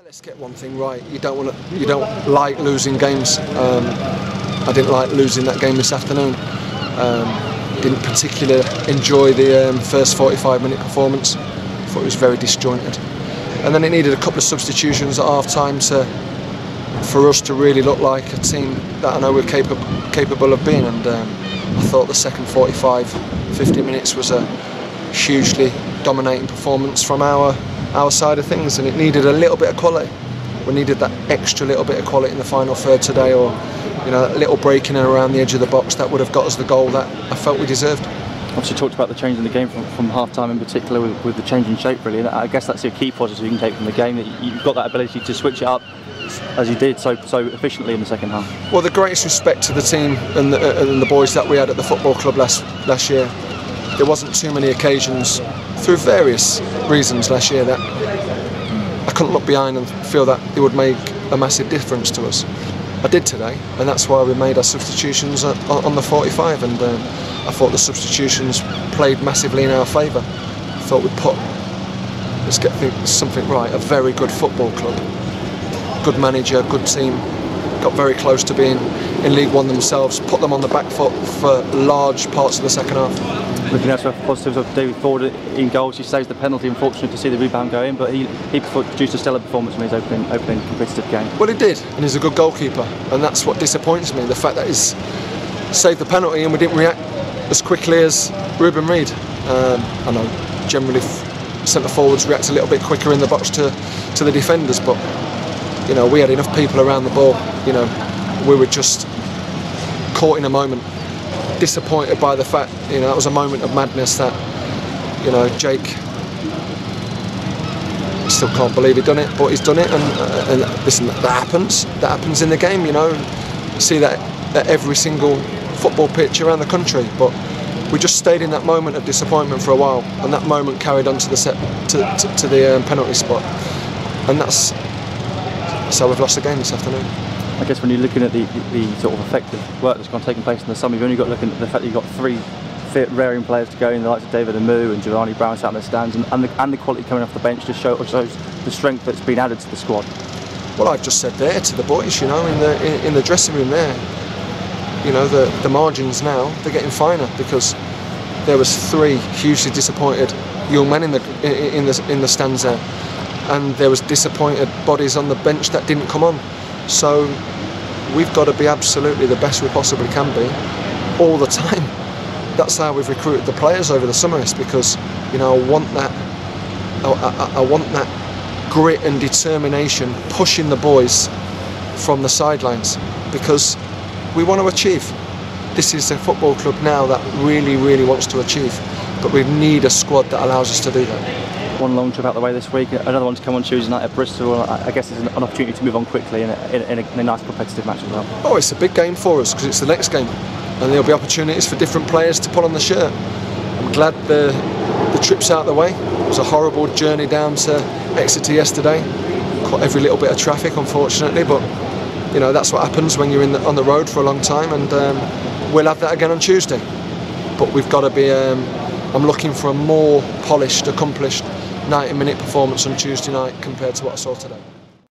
Let's get one thing right. You don't like losing games. I didn't like losing that game this afternoon. Didn't particularly enjoy the first 45-minute performance. Thought it was very disjointed. And then it needed a couple of substitutions at half-time for us to really look like a team that I know we're capable of being. And I thought the second 50 minutes was a hugely dominating performance from our side of things, and it needed a little bit of quality. We needed that extra little bit of quality in the final third today, or that little break in and around the edge of the box that would have got us the goal that I felt we deserved. Obviously, you talked about the change in the game from half-time in particular, with the change in shape really, and I guess that's your key positive you can take from the game, that you've got that ability to switch it up as you did so efficiently in the second half. Well, the greatest respect to the team and the boys that we had at the football club last year. There wasn't too many occasions through various reasons last year that I couldn't look behind and feel that it would make a massive difference to us. I did today, and that's why we made our substitutions on the 45, and I thought the substitutions played massively in our favour. I thought we'd put, let's get something right, a very good football club, good manager, good team, got very close to being in League One themselves, put them on the back foot for large parts of the second half. Looking at the positives of David Ford in goals, he saves the penalty. Unfortunate to see the rebound go in, but he produced a stellar performance in his opening competitive game. Well, he did, and he's a good goalkeeper, and that's what disappoints me, the fact that he's saved the penalty and we didn't react as quickly as Ruben Reid. I know generally centre forwards react a little bit quicker in the box to the defenders, but we had enough people around the ball. We were just caught in a moment. Disappointed by the fact that was a moment of madness that Jake still can't believe he'd done it, but he's done it, and listen, that happens in the game. See that at every single football pitch around the country, but we just stayed in that moment of disappointment for a while, and that moment carried on to the penalty spot, and that's how we've lost the game this afternoon. I guess when you're looking at the sort of effective work that's taking place in the summer, you've only got to look at the fact that you've got 3 fit, raring players to go in, the likes of David Amu and Giovanni Brown sat in the stands, and the quality coming off the bench just shows the strength that's been added to the squad. Well, I've just said there to the boys, in the dressing room there, the margins now, they're getting finer, because there was 3 hugely disappointed young men in the stands there, and there was disappointed bodies on the bench that didn't come on. So we've got to be absolutely the best we possibly can be all the time. That's how we've recruited the players over the summer, because I want that grit and determination pushing the boys from the sidelines, because we want to achieve. This is a football club now that really wants to achieve, but we need a squad that allows us to do that. One long trip out the way this week, another one to come on Tuesday night at Bristol. I guess it's an opportunity to move on quickly in a nice competitive match as well. Oh, it's a big game for us, because it's the next game, and there'll be opportunities for different players to put on the shirt. I'm glad the trip's out of the way. It was a horrible journey down to Exeter yesterday. Caught every little bit of traffic, unfortunately, but that's what happens when you're on the road for a long time, and we'll have that again on Tuesday. But we've got to be. I'm looking for a more polished, accomplished 90-minute performance on Tuesday night compared to what I saw today.